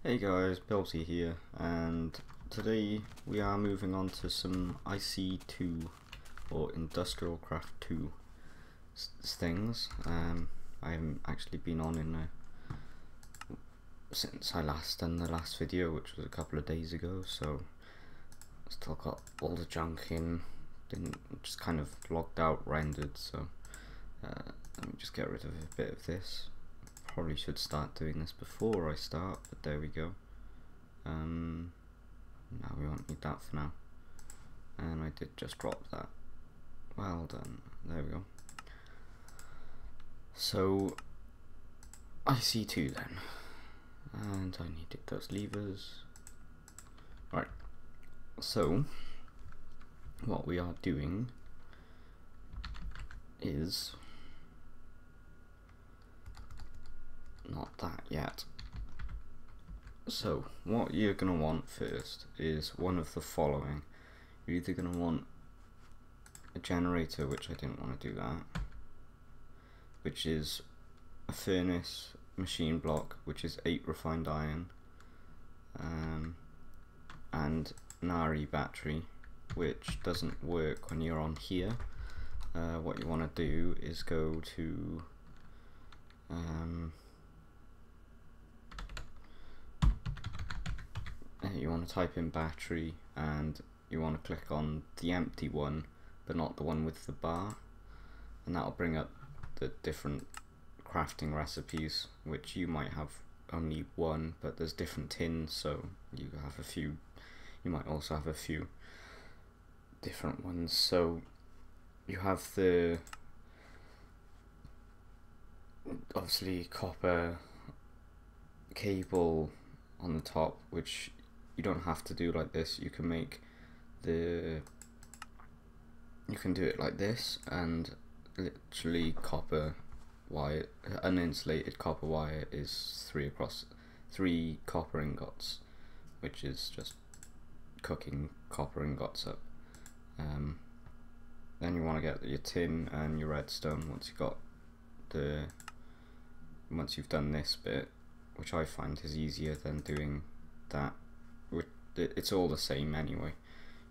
Hey guys, Belty here, and today we are moving on to some IC2 or IndustrialCraft 2 things. I haven't actually been on since I last done the last video, which was a couple of days ago, so still got all the junk in, just kind of logged out, rendered, so let me just get rid of a bit of this. Probably should start doing this before I start, but there we go. No, we won't need that for now. And I did just drop that. Well done. There we go. So IC2 then, and I needed those levers. Right. So what we are doing is not that yet. So what you're going to want first is one of the following. You're either going to want a generator, which I didn't want to do that, which is a furnace machine block, which is 8 refined iron, and NEI battery, which doesn't work when you're on here. What you want to do is go to you want to type in battery, and you want to click on the empty one but not the one with the bar, and that'll bring up the different crafting recipes, which you might have only one, but there's different tins, so you have a few. You might also have a few different ones. So you have the obviously copper cable on the top, which you don't have to do like this. You can make you can do it like this, and literally copper wire, uninsulated copper wire is 3 copper ingots, which is just cooking copper ingots up. Then you want to get your tin and your redstone once you've done this bit, which I find is easier than doing that. It's all the same anyway.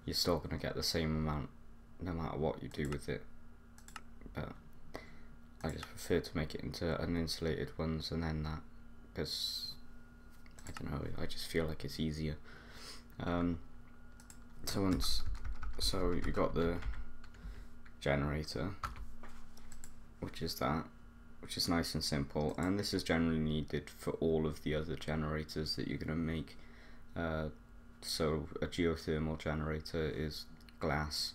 You're still going to get the same amount no matter what you do with it, but I just prefer to make it into uninsulated ones and then that, because I don't know, I just feel like it's easier. So you got the generator, which is nice and simple, and this is generally needed for all of the other generators that you're going to make. So a geothermal generator is glass,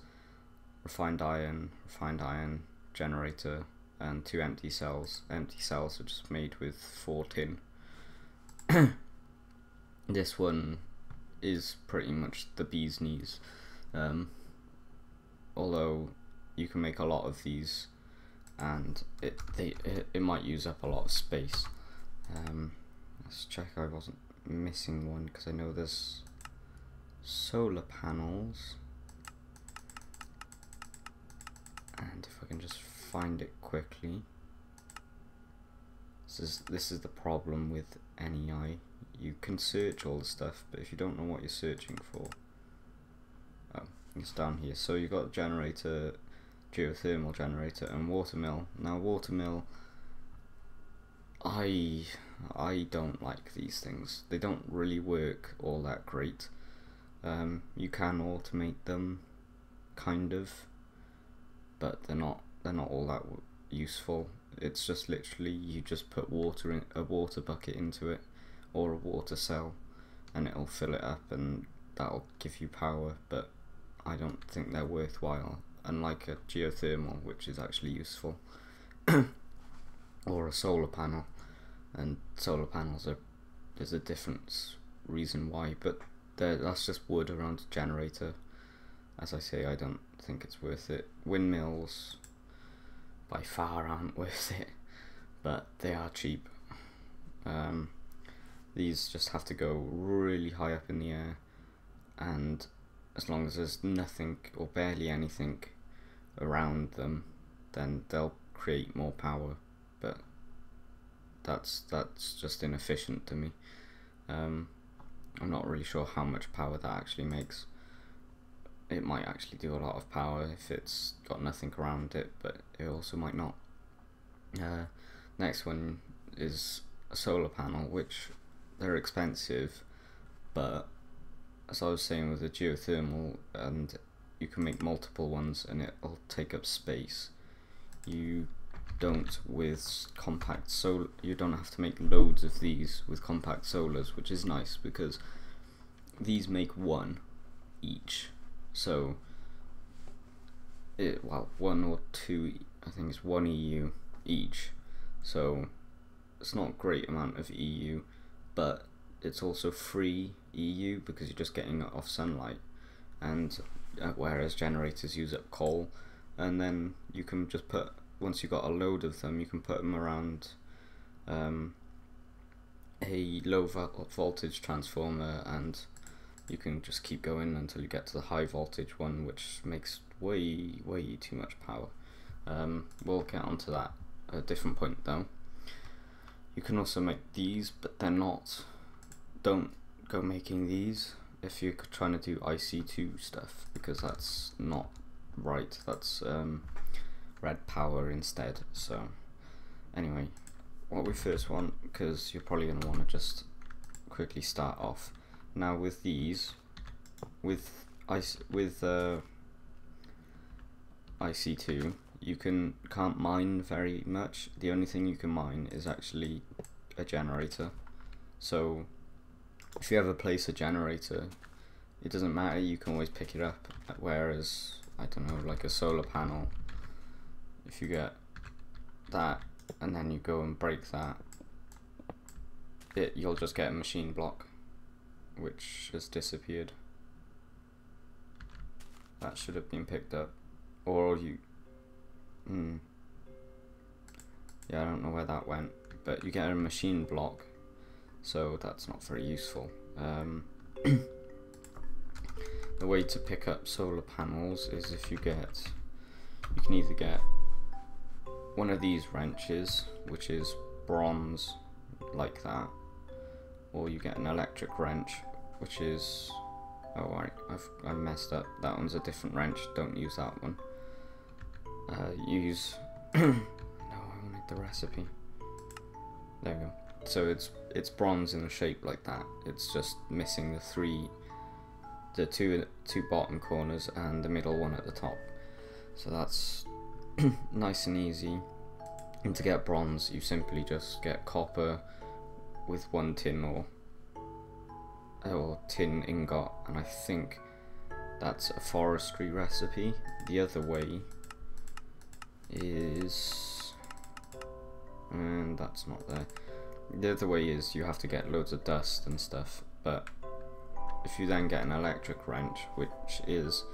refined iron generator, and 2 empty cells. Empty cells are just made with 4 tin. This one is pretty much the bee's knees, although you can make a lot of these, and it might use up a lot of space. Let's check I wasn't missing one, because I know there's solar panels, and if I can just find it quickly. This is the problem with NEI. You can search all the stuff, but if you don't know what you're searching for, it's down here. So you've got generator, geothermal generator, and water mill. Now water mill, I don't like these things. They don't really work all that great. You can automate them, kind of, but they're not all that useful. It's just literally you just put a water bucket into it, or a water cell, and it'll fill it up, and that'll give you power. But I don't think they're worthwhile, unlike a geothermal, which is actually useful, or a solar panel. And solar panels there's a different reason why, but that's just wood around a generator. As I say, I don't think it's worth it. Windmills by far aren't worth it, but they are cheap. These just have to go really high up in the air, and as long as there's nothing or barely anything around them, then they'll create more power, but that's just inefficient to me. I'm not really sure how much power that actually makes. It might actually do a lot of power if it's got nothing around it, but it also might not. Next one is a solar panel, which they're expensive, but as I was saying with the geothermal, and you can make multiple ones and it'll take up space. You don't with compact solar. You don't have to make loads of these with compact solars, which is nice because these make one each. So well, 1 or 2, I think it's 1 EU each. So it's not a great amount of EU, but it's also free EU because you're just getting it off sunlight, and whereas generators use up coal, and then you can just put, once you've got a load of them, you can put them around a low voltage transformer, and you can just keep going until you get to the high voltage one, which makes way too much power. We'll get onto that at a different point though. You can also make these, but they're not, don't go making these if you're trying to do IC2 stuff, because that's not right. That's Redpower instead. So anyway, what we first want, because you're probably going to want to just quickly start off now with these, with IC2, you can't mine very much. The only thing you can mine is actually a generator. So if you ever place a generator, it doesn't matter, you can always pick it up. Whereas, I don't know, like a solar panel, if you get that and then you go and break that, you'll just get a machine block which has disappeared. That should have been picked up, or you yeah, I don't know where that went, but you get a machine block, so that's not very useful. The way to pick up solar panels is if you can either get one of these wrenches, which is bronze like that, or you get an electric wrench, which is, oh right, I messed up, that one's a different wrench, don't use that one. Use no, I wanted the recipe. There we go. So it's bronze in a shape like that. It's just missing the two bottom corners and the middle one at the top. So that's nice and easy. And to get bronze, you simply just get copper with 1 tin or tin ingot, and I think that's a forestry recipe. The other way is, and that's not there. The other way is you have to get loads of dust and stuff, but if you then get an electric wrench, which is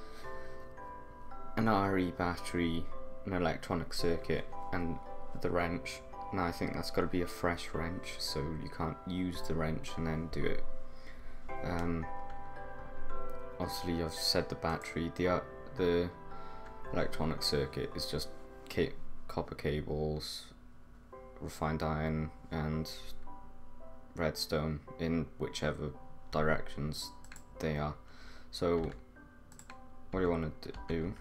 an RE battery, an electronic circuit, and the wrench, now I think that's got to be a fresh wrench, so you can't use the wrench and then do it. Obviously I've said the battery, the electronic circuit is just copper cables, refined iron and redstone in whichever directions they are. So what do you want to do?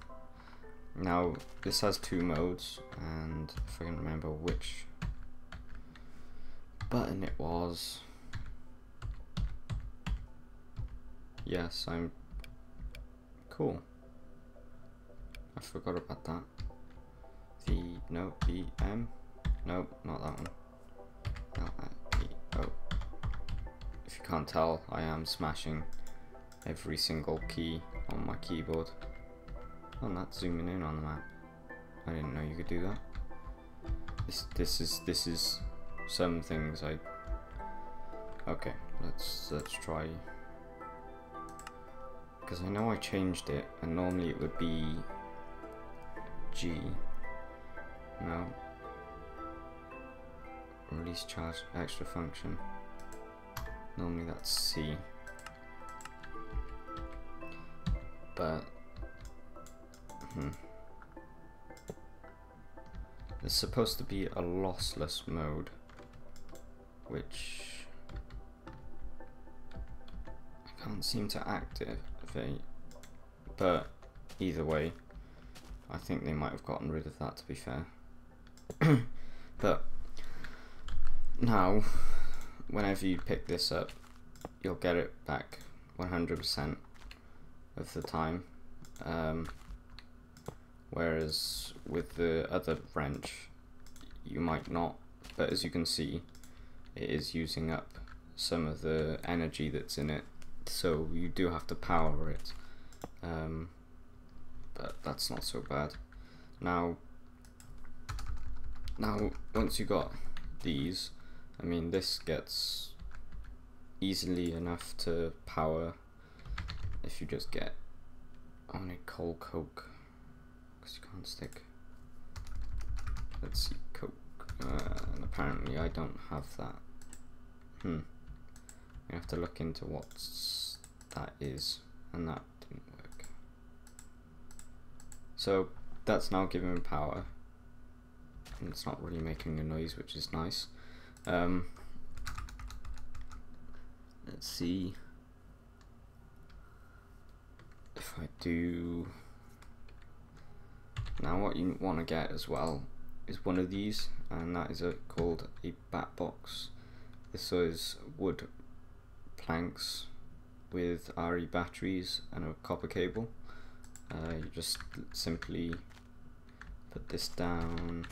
Now this has 2 modes, and if I can remember which button it was, yes, I'm cool. I forgot about that. No, not that one. Not that. Oh. If you can't tell, I am smashing every single key on my keyboard. Oh, that's zooming in on the map. I didn't know you could do that. This is some things I. Okay, let's try. Because I know I changed it, and normally it would be G. No. Release charge extra function. Normally that's C. But there's supposed to be a lossless mode, which can't seem to activate, but either way, I think they might have gotten rid of that, to be fair. But now, whenever you pick this up, you'll get it back 100% of the time, whereas with the other wrench you might not, but as you can see, it is using up some of the energy that's in it, so you do have to power it, but that's not so bad. Now once you got these, I mean, this gets easily enough to power if you just get, I need coal coke because you can't stick, let's see, coke, and apparently I don't have that. You have to look into what that is, and that didn't work. So that's now giving me power, and it's not really making a noise, which is nice. Let's see if I do. Now what you want to get as well is one of these, and that is called a bat box. This is wood planks with RE batteries and a copper cable. You just simply put this down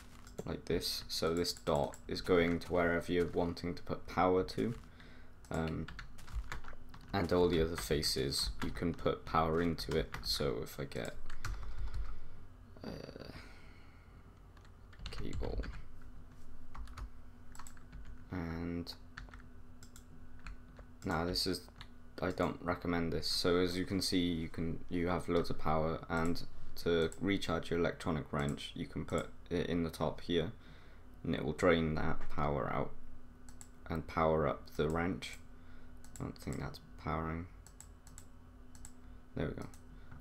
like this, so this dot is going to wherever you're wanting to put power to, and all the other faces you can put power into it. So if I get cable, and now this is, I don't recommend this. So as you can see, you have loads of power, and to recharge your electronic wrench you can put it in the top here, and it will drain that power out and power up the wrench. I don't think that's powering. There we go,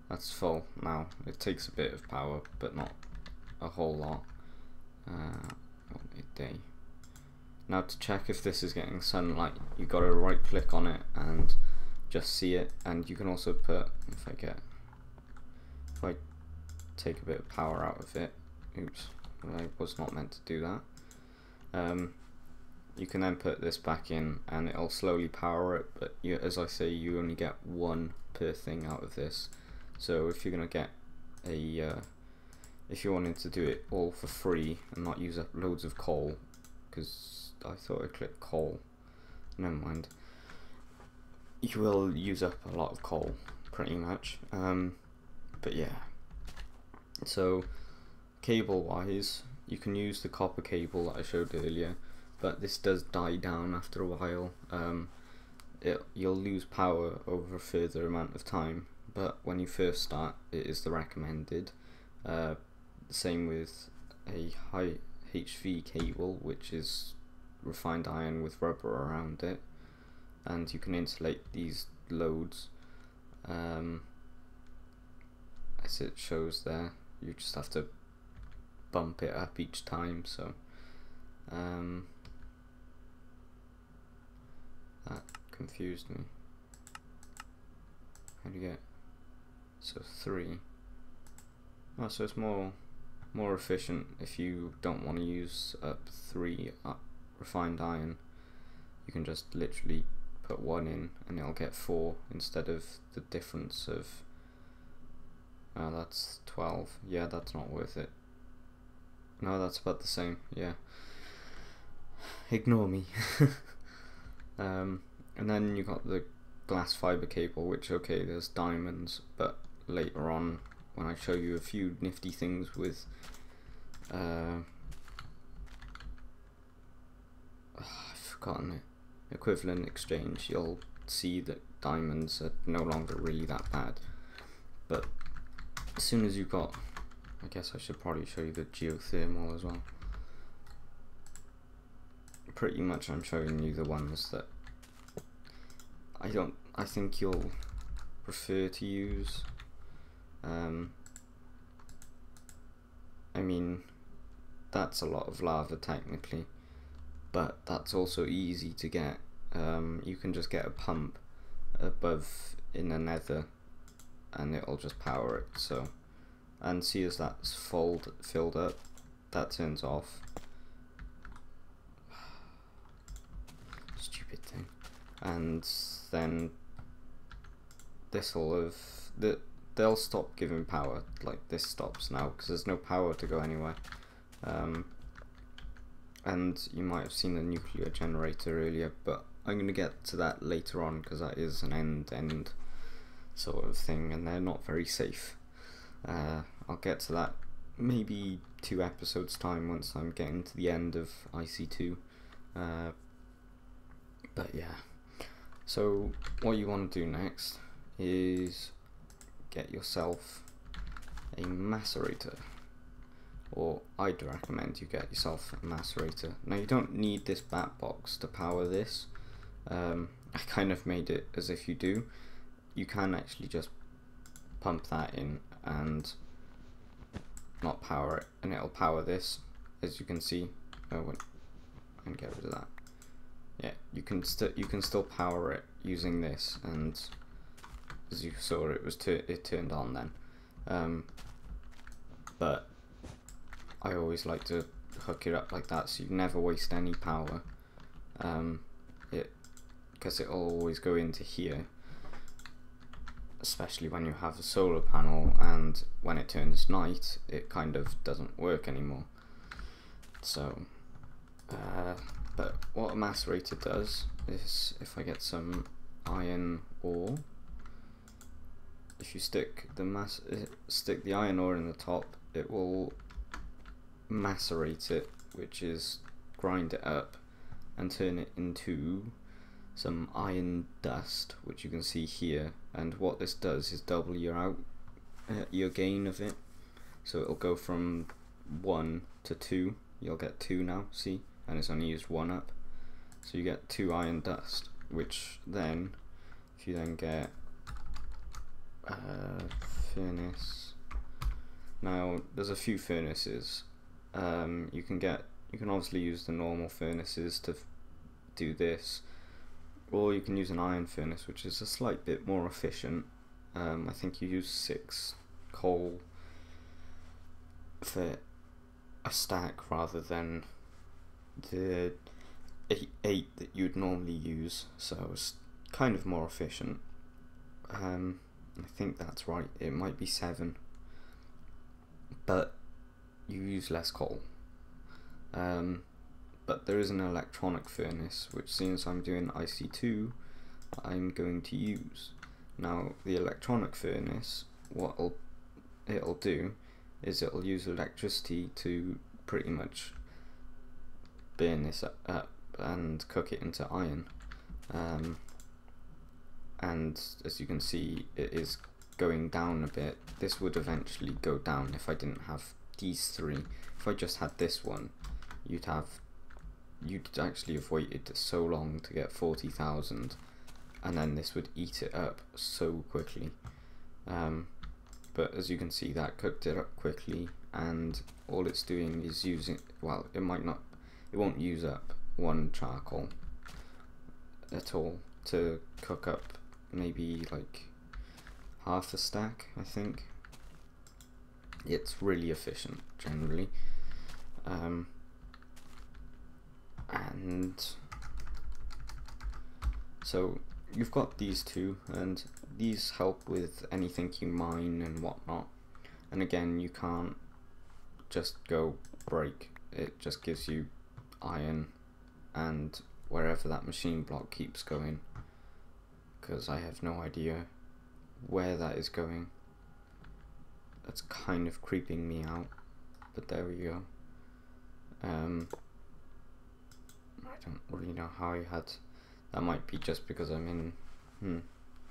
that's full now. It takes a bit of power, but not a whole lot. Midday. Now to check if this is getting sunlight, you got to right click on it and just see it, and you can also put, if I take a bit of power out of it, oops, I was not meant to do that. You can then put this back in and it'll slowly power it, but as I say, you only get one per thing out of this. So if you're gonna get if you wanted to do it all for free and not use up loads of coal, because I thought I clicked coal, never mind, you will use up a lot of coal pretty much. But yeah, so cable wise, you can use the copper cable that I showed earlier, but this does die down after a while. You'll lose power over a further amount of time, but when you first start, it is the recommended. Same with a high HV cable, which is refined iron with rubber around it, and you can insulate these loads, as it shows there. You just have to bump it up each time, so that confused me. How do you get, so 3? Oh, so it's more efficient if you don't want to use up 3 refined iron. You can just literally put 1 in and it'll get 4 instead of the difference of, that's 12. Yeah, that's not worth it. No, that's about the same. Yeah, ignore me. And then you got the glass fiber cable, which, okay, there's diamonds, but later on when I show you a few nifty things with I've forgotten it, equivalent exchange, you'll see that diamonds are no longer really that bad. But as soon as you've got, I guess I should probably show you the geothermal as well. Pretty much I'm showing you the ones that I think you'll prefer to use. I mean, that's a lot of lava technically, but that's also easy to get. You can just get a pump above in the nether, and it'll just power it. So, and see, as that's filled up, that turns off. Stupid thing. And then this'll have they'll stop giving power. Like, this stops now because there's no power to go anywhere. And you might have seen the nuclear generator earlier, but I'm going to get to that later on because that is an end sort of thing, and they're not very safe. I'll get to that maybe 2 episodes time once I'm getting to the end of IC2. But yeah, so what you want to do next is get yourself a macerator, or I'd recommend you get yourself a macerator. Now, you don't need this bat box to power this. I kind of made it as if you do. You can actually just pump that in and not power it, and it'll power this, as you can see. Oh wait, I can get rid of that. Yeah, you can still power it using this, and as you saw, it turned on then. But I always like to hook it up like that, so you never waste any power. Because it'll always go into here, especially when you have a solar panel, and when it turns night, it kind of doesn't work anymore. So, but what a macerator does is, if I get some iron ore, if you stick the iron ore in the top, it will macerate it, which is grind it up and turn it into some iron dust, which you can see here. And what this does is double your gain of it, so it'll go from 1 to 2. You'll get 2 now, see, and it's only used 1 up, so you get 2 iron dust, which then, if you then get furnace. Now, there's a few furnaces. You can obviously use the normal furnaces to do this, or you can use an iron furnace, which is a slight bit more efficient. I think you use 6 coal for a stack rather than the 8 that you'd normally use, so it's kind of more efficient. I think that's right, it might be 7, but you use less coal. But there is an electronic furnace, which, since I'm doing IC2, I'm going to use. Now, the electronic furnace, what it'll do is it'll use electricity to pretty much burn this up and cook it into iron. And as you can see, it is going down a bit. This would eventually go down if I didn't have these 3. If I just had this one, you'd actually have waited so long to get 40,000, and then this would eat it up so quickly. But as you can see, that cooked it up quickly, and all it's doing is using, well, it won't use up 1 charcoal at all to cook up maybe like half a stack, I think. It's really efficient generally. And so you've got these 2, and these help with anything you mine and whatnot. And again, you can't just go break, it just gives you iron and wherever that machine block keeps going, because I have no idea where that is going. That's kind of creeping me out, but there we go. I don't really know how I had. That might be just because I'm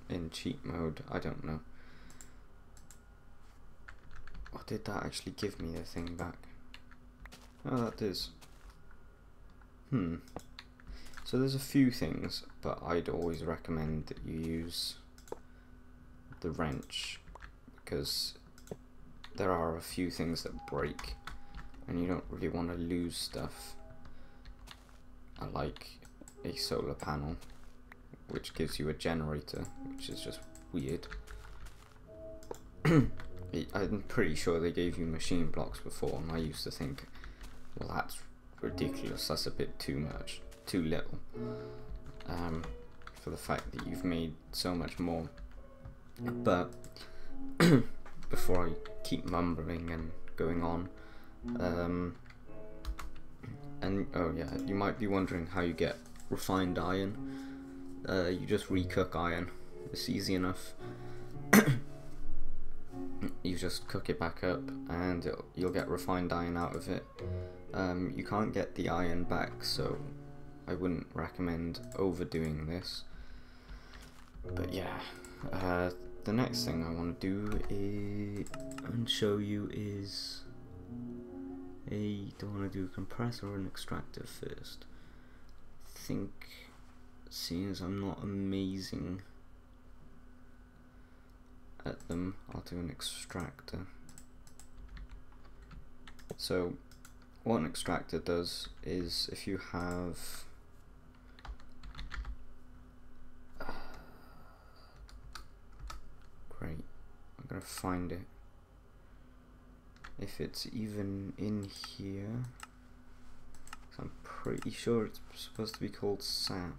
in cheat mode. I don't know. Or did that actually give me the thing back? Oh, that is. So there's a few things, but I'd always recommend that you use the wrench, because there are a few things that break and you don't really want to lose stuff. I like a solar panel, which gives you a generator, which is just weird. I'm pretty sure they gave you machine blocks before, and I used to think, well, that's ridiculous, that's a bit too much, too little, for the fact that you've made so much more. But before I keep mumbling and going on, and oh yeah, you might be wondering how you get refined iron. You just recook iron. It's easy enough. You just cook it back up and you'll get refined iron out of it. You can't get the iron back, so I wouldn't recommend overdoing this. But yeah, the next thing I want to do and show you is do I want to do a compressor or an extractor first? I think, seeing as I'm not amazing at them, I'll do an extractor. So what an extractor does is, if you have great, I'm gonna find it, if it's even in here, so I'm pretty sure it's supposed to be called sap.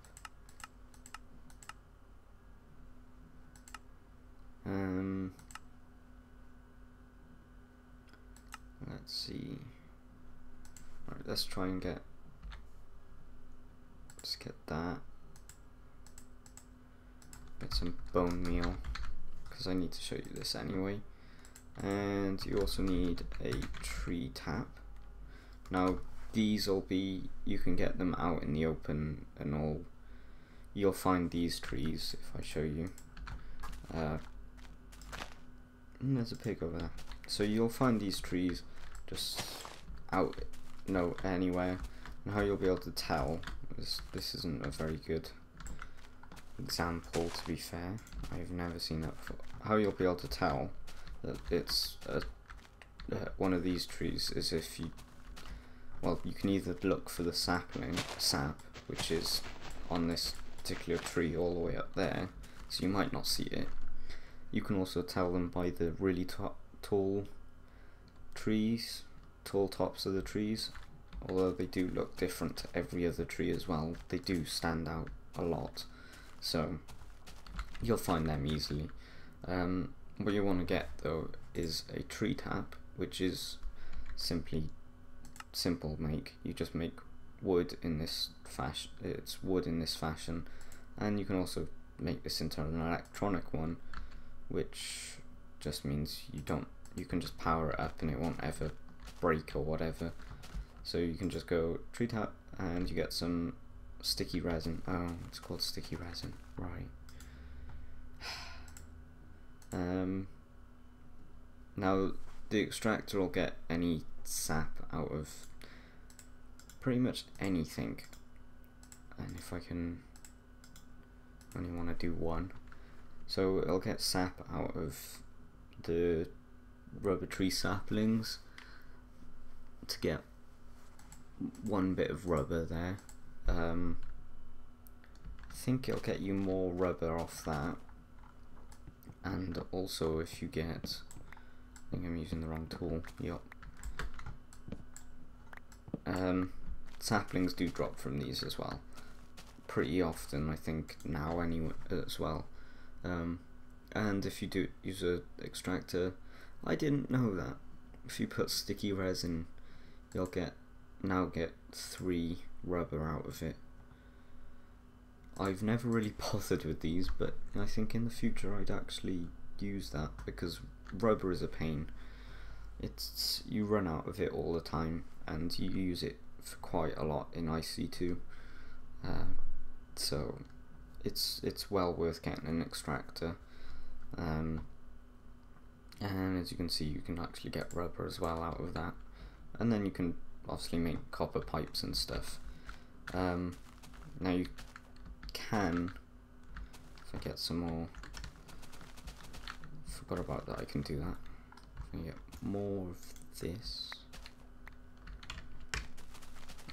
Let's see. Alright, let's try and get that. Get some bone meal, because I need to show you this anyway. And you also need a tree tap. Now these will be, you can get them out in the open and all. You'll find these trees if I show you. There's a pig over there. So you'll find these trees just out, anywhere. And how you'll be able to tell is, this isn't a very good example, to be fair. I've never seen that before. How you'll be able to tell that it's one of these trees is if you, well, you can either look for the sap, which is on this particular tree all the way up there, so you might not see it. You can also tell them by the really tall tops of the trees, although they do look different to every other tree as well. They do stand out a lot, so you'll find them easily. What you want to get though is a tree tap, which is simple make. You just make wood in this fashion. It's wood in this fashion, and you can also make this into an electronic one, which just means you can just power it up and it won't ever break or whatever. So you can just go tree tap and you get some sticky resin. Oh, it's called sticky resin, right. Now the extractor will get any sap out of pretty much anything, and if I can only want to do one, so it'll get sap out of the rubber tree saplings to get one bit of rubber there. I think it'll get you more rubber off that, and also if you get, I think I'm using the wrong tool, yup. Saplings do drop from these as well, pretty often I think now anyway as well. And if you do use an extractor, I didn't know that if you put sticky resin, you'll now get 3 rubber out of it. I've never really bothered with these, but I think in the future I'd actually use that, because rubber is a pain. You run out of it all the time, and you use it for quite a lot in IC2, so it's well worth getting an extractor. And as you can see, you can actually get rubber as well out of that, and then you can obviously make copper pipes and stuff. Now you can, if I get some more, forgot about that, I can do that. I get more of this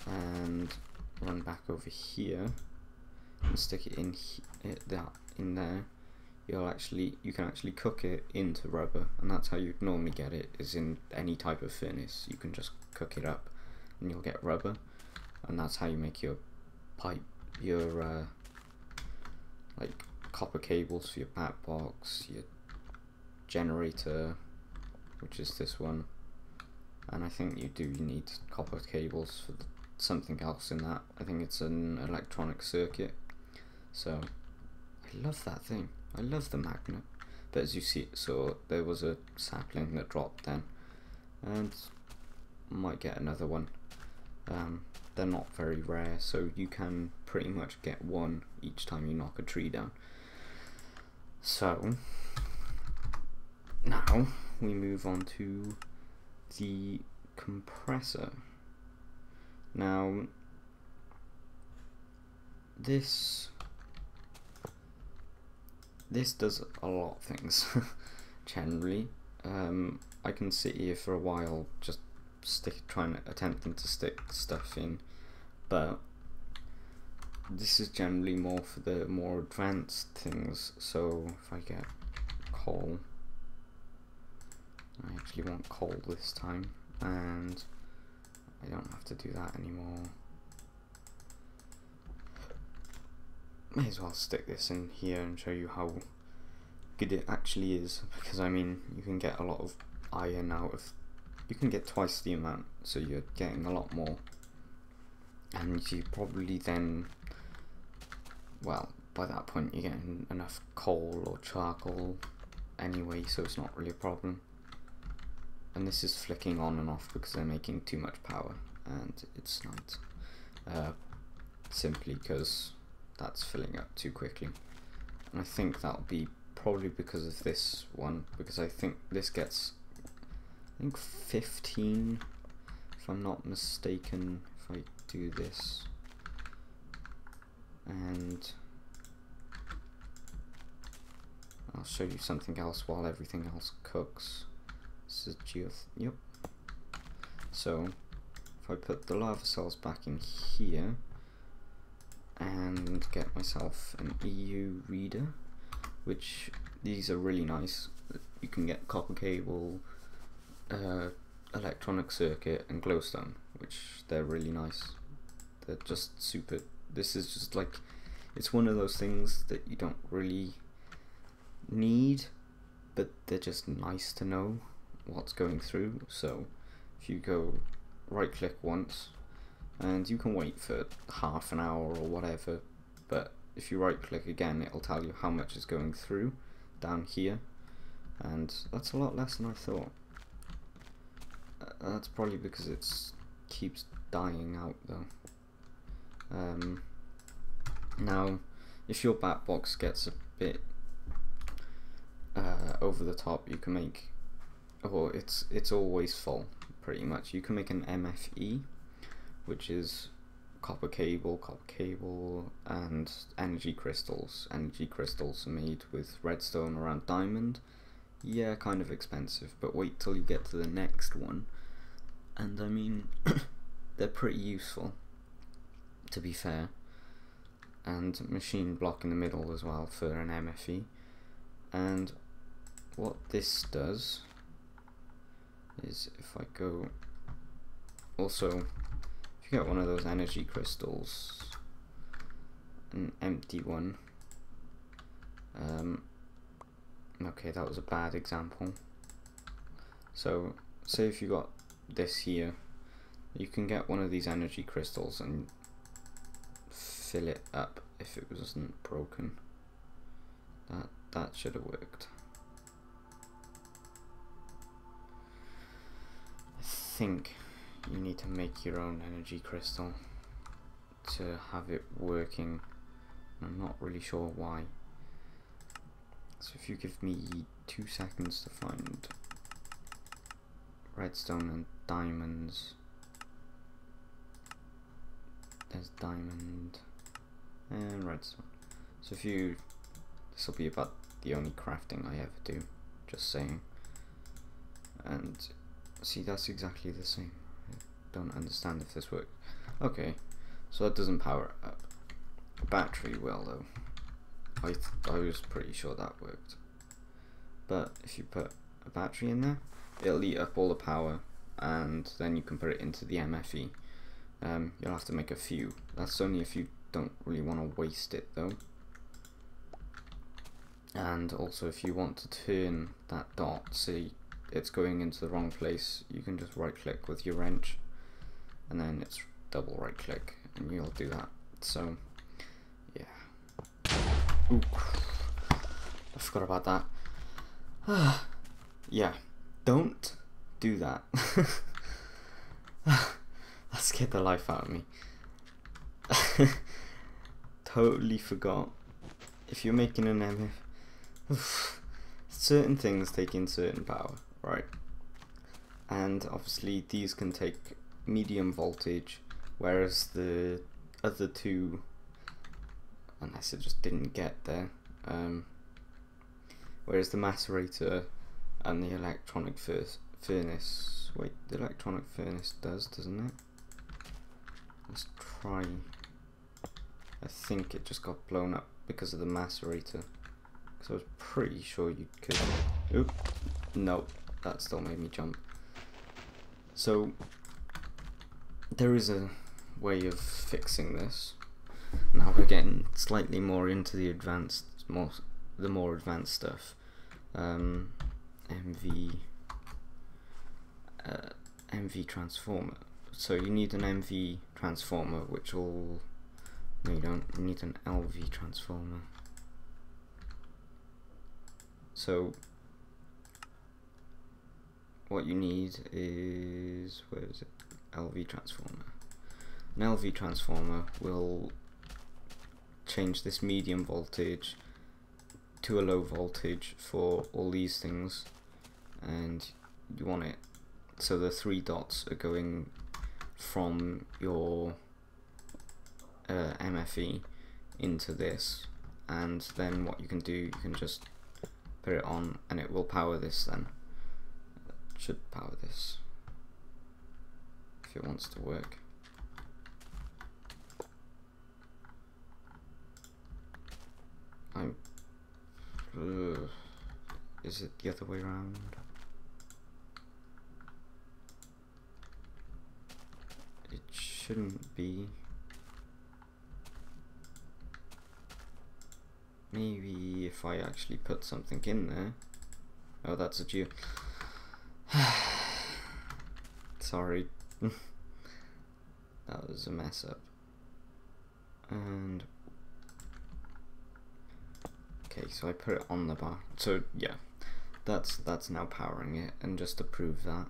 and run back over here. and stick it in in there, you can actually cook it into rubber, and that's how you'd normally get it, is in any type of furnace. You can just cook it up and you'll get rubber, and that's how you make your pipe, your like copper cables for your back box, your generator, which is this one, and I think you need copper cables for something else in that. I think it's an electronic circuit. So I love that thing. I love the magnet. But as you see, so there was a sapling that dropped then, and might get another one. They're not very rare, so you can pretty much get one each time you knock a tree down. So now we move on to the compressor. Now this does a lot of things generally. I can sit here for a while just attempting to stick stuff in, but this is generally more for the more advanced things. So if I get coal, I actually want coal this time, and I don't have to do that anymore. May as well stick this in here and show you how good it actually is, because I mean, you can get a lot of iron out of, you can get twice the amount, so you're getting a lot more, and you probably then, well, by that point you're getting enough coal or charcoal anyway, so it's not really a problem. And this is flicking on and off because they're making too much power, and it's not, simply because that's filling up too quickly. And I think that'll be probably because of this one, because I think this gets, I think 15 if I'm not mistaken, if I do this, and I'll show you something else while everything else cooks. This is yep. So if I put the lava cells back in here and get myself an EU reader, which these are really nice. You can get copper cable, electronic circuit, and glowstone, which they're really nice. They're just super. This is just like, it's one of those things that you don't really need, but they're just nice to know what's going through. So if you go right click once, and you can wait for half an hour or whatever, but if you right click again, it'll tell you how much is going through down here, and that's a lot less than I thought. That's probably because it keeps dying out though. Now if your bat box gets a bit over the top, you can make, or it's always full pretty much, you can make an MFE, which is copper cable, and energy crystals. Energy crystals are made with redstone around diamond. Yeah, kind of expensive, but wait till you get to the next one, and I mean they're pretty useful, to be fair. And machine block in the middle as well for an MFE. And what this does is, if I go, also if you get one of those energy crystals, an empty one, okay, that was a bad example. So say if you got this here, you can get one of these energy crystals and fill it up if it wasn't broken. That should have worked. I think you need to make your own energy crystal to have it working. I'm not really sure why. So if you give me 2 seconds to find redstone and diamonds. There's diamond and redstone. So if you, this will be about the only crafting I ever do, just saying. And see, that's exactly the same. I don't understand if this works. Okay, so that doesn't power it up. battery will though. I was pretty sure that worked. But if you put a battery in there, it'll eat up all the power, and then you can put it into the MFE. You'll have to make a few. That's only if you don't really want to waste it though. And also if you want to turn that dot, see it's going into the wrong place, you can just right click with your wrench, and then it's double right click, and you'll do that. So yeah. Ooh, I forgot about that. Yeah, don't do that. That scared the life out of me. Totally forgot. If you're making an MF, certain things take in certain power, right? And obviously these can take medium voltage, whereas the other two, unless it just didn't get there, whereas the macerator and the electronic furnace, wait, the electronic furnace doesn't it? Let's try. I think it just got blown up because of the macerator, because I was pretty sure you could. Oop, no, that still made me jump. So there is a way of fixing this. Now we're getting slightly more into the advanced, more advanced stuff. MV transformer. So you need an MV transformer, which will. No, you don't. You need an LV transformer. So what you need is, where is it? LV transformer. An LV transformer will change this medium voltage to a low voltage for all these things, and you want it so the 3 dots are going from your MFE into this, and then what you can do, you can just put it on and it will power this. Then it should power this if it wants to work. Is it the other way around? It shouldn't be. Maybe if I actually put something in there. Oh, that's a geo. Sorry. That was a mess up. And okay, so I put it on the bar. So yeah, that's now powering it. And just to prove that,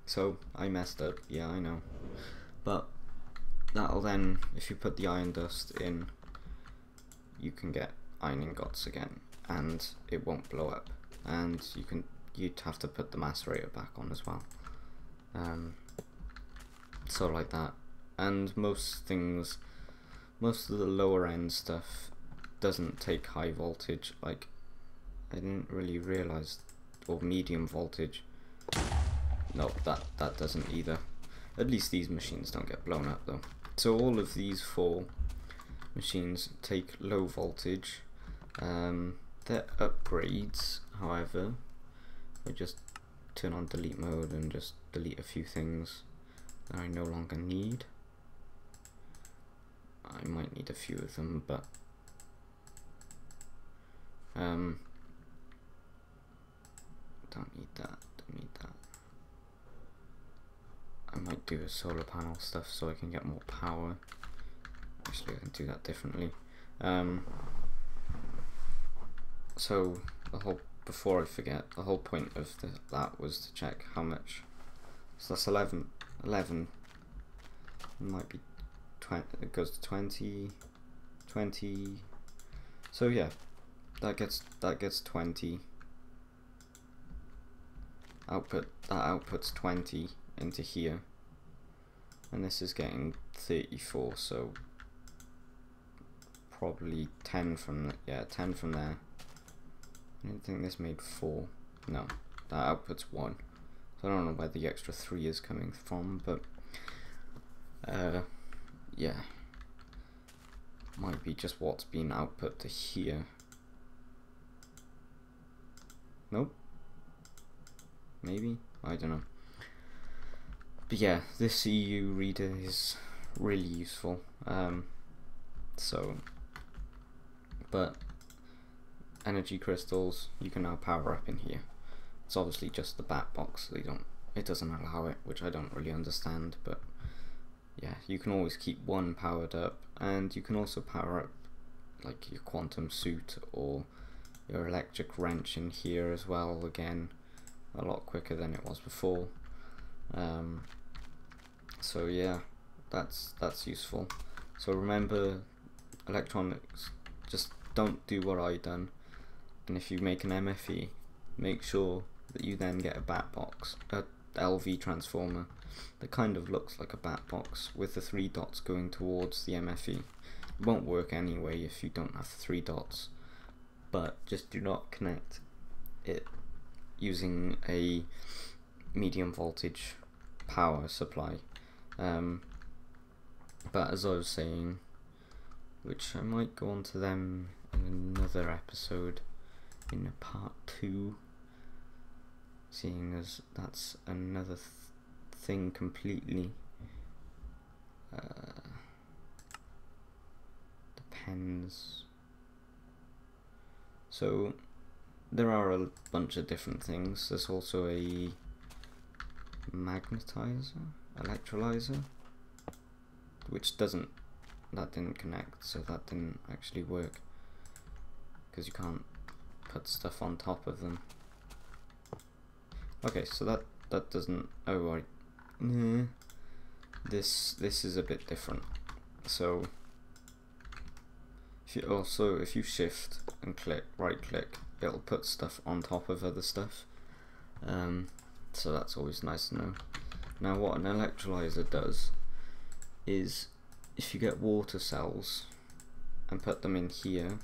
so I messed up. Yeah, I know, but that'll then, if you put the iron dust in, you can get iron ingots again, and it won't blow up. And you'd have to put the macerator back on as well. So like that. And most things, most of the lower end stuff doesn't take high voltage. Like, I didn't really realize, or medium voltage. No, that doesn't either. At least these machines don't get blown up though. So all of these 4 machines take low voltage. They're upgrades, however. I just turn on delete mode and just delete a few things that I no longer need. I might need a few of them, but don't need that, don't need that. I might do a solar panel stuff so I can get more power. Actually, I can do that differently. So before I forget, the whole point of that was to check how much. So that's 11. It might be 20. It goes to 20. So yeah, that gets 20. That outputs 20 into here, and this is getting 34. So probably 10 from 10 from there. I don't think this made 4. No, that outputs 1. So I don't know where the extra 3 is coming from, but yeah, might be just what's being output to here. Nope. Maybe? I don't know. But yeah, this EU reader is really useful. But energy crystals you can now power up in here. It's obviously just the bat box, it doesn't allow it, which I don't really understand, but yeah, you can always keep one powered up, and you can also power up like your quantum suit or your electric wrench in here as well, again a lot quicker than it was before. So yeah, that's useful. So remember, electronics, just don't do what I done, and if you make an MFE, make sure that you then get a bat box, a LV transformer that kind of looks like a bat box with the 3 dots going towards the MFE. It won't work anyway if you don't have the 3 dots, but just do not connect it using a medium voltage power supply. But as I was saying, which I might go on to them in another episode, in a part 2, seeing as that's another thing completely. Depends. So there are a bunch of different things. There's also a magnetizer, electrolyzer, which that didn't connect, so that didn't actually work, because you can't put stuff on top of them. Okay, so that doesn't, oh right, this is a bit different. So if you shift and right click, it'll put stuff on top of other stuff, so that's always nice to know. Now what an electrolyzer does is, if you get water cells and put them in here,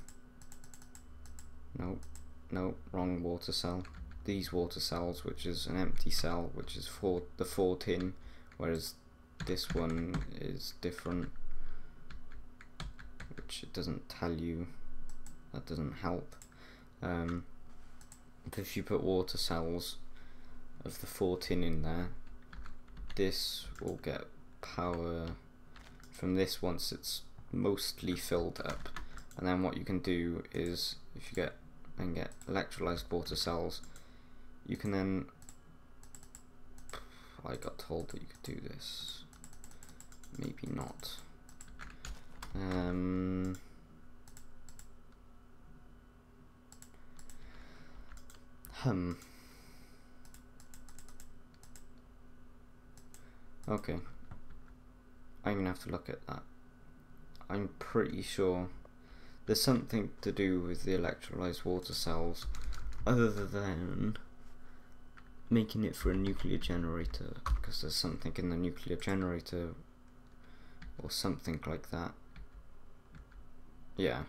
no, wrong water cell, these water cells, which is an empty cell, which is for the 4 tin, whereas this one is different, which it doesn't tell you, that doesn't help. If you put water cells of the 4 tin in there, this will get power from this once it's mostly filled up, and then what you can do is, if you get electrolyzed water cells, you can then, I got told that you could do this, maybe not. Okay, I'm gonna have to look at that. I'm pretty sure there's something to do with the electrolyzed water cells, other than making it for a nuclear generator, because there's something in the nuclear generator or something like that. Yeah,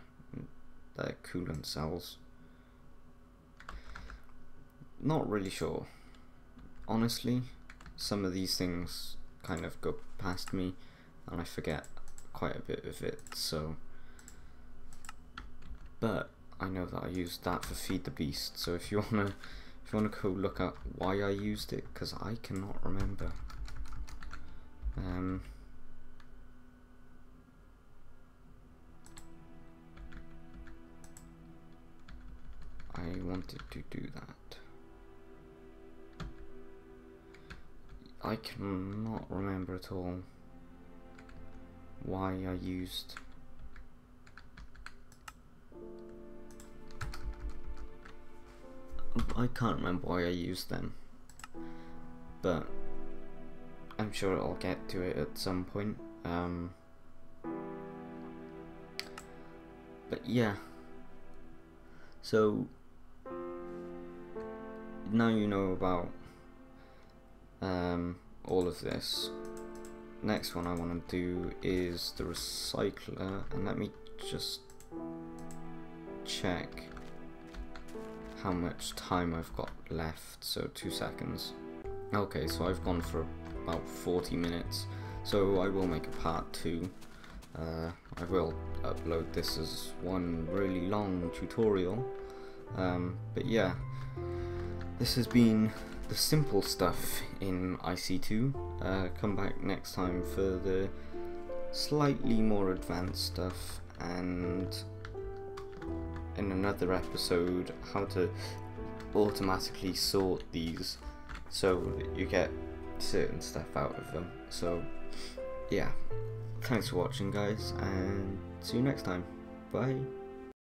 they're coolant cells. Not really sure. Honestly, some of these things kind of go past me and I forget quite a bit of it, so, but I know that I used that for Feed the Beast, so if you wanna go look at why I used it, because I cannot remember. I wanted to do that. I cannot remember at all why I used them, but I'm sure I'll get to it at some point. But yeah, so now you know about all of this. Next one I want to do is the recycler, and let me just check how much time I've got left. So 2 seconds. Okay, so I've gone for about 40 minutes, so I will make a part 2. I will upload this as one really long tutorial, but yeah, this has been the simple stuff in IC2. Come back next time for the slightly more advanced stuff, and in another episode how to automatically sort these so that you get certain stuff out of them. So yeah, thanks for watching guys, and see you next time. Bye.